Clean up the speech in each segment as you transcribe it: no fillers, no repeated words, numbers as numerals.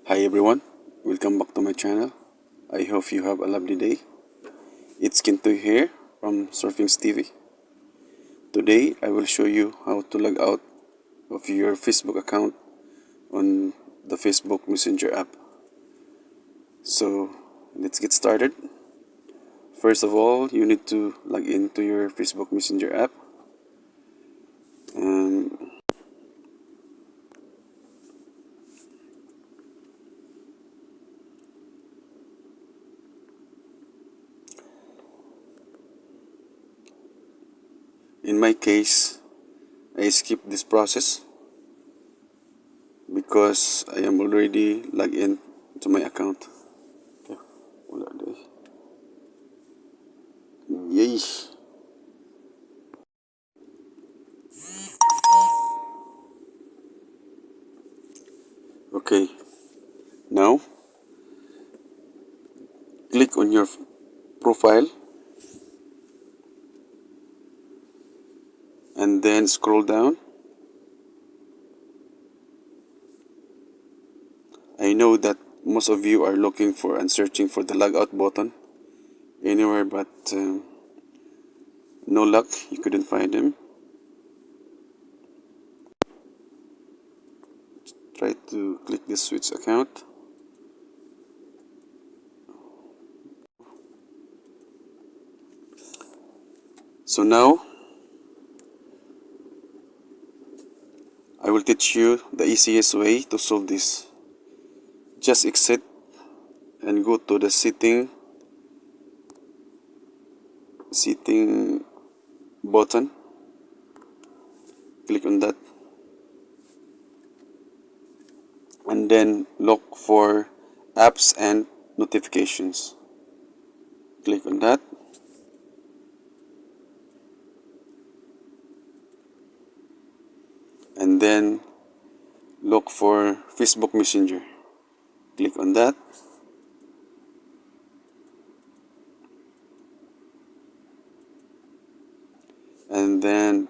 Hi everyone, welcome back to my channel. I hope you have a lovely day. It's Kinto here from Surfingsxtv. Today I will show you how to log out of your Facebook account on the Facebook Messenger app. So let's get started. First of all, you need to log into your Facebook Messenger app. In my case, I skip this process because I am already logged in to my account. Yay! Okay, now click on your profile and then scroll down. I know that most of you are looking for and searching for the logout button anywhere, but no luck, you couldn't find him. Try to click this switch account. So now I will teach you the easiest way to solve this. Just exit and go to the setting button. Click on that and then look for apps and notifications. Click on that. And then look for Facebook Messenger. Click on that. And then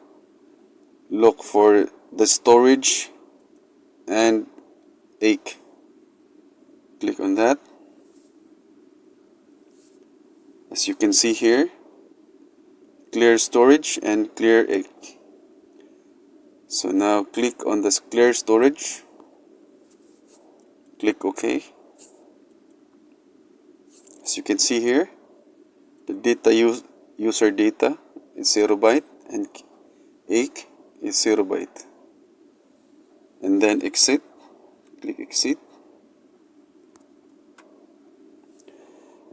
look for the storage and ache. Click on that. As you can see here, clear storage and clear ache. So now click on this clear storage. Click OK. As you can see here, the user data is 0 byte and ache is 0 byte. And then exit. Click exit.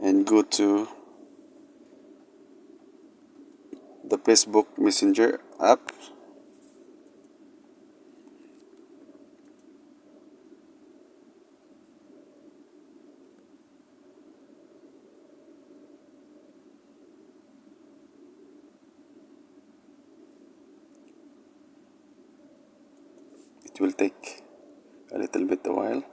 And go to the Facebook Messenger app. It will take a little bit a while.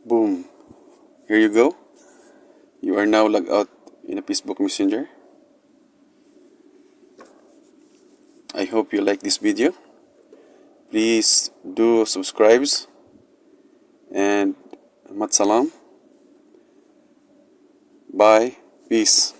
Boom. Here you go. You are now logged out in a Facebook Messenger. I hope you like this video. Please do subscribe and mat salam. Bye. Peace.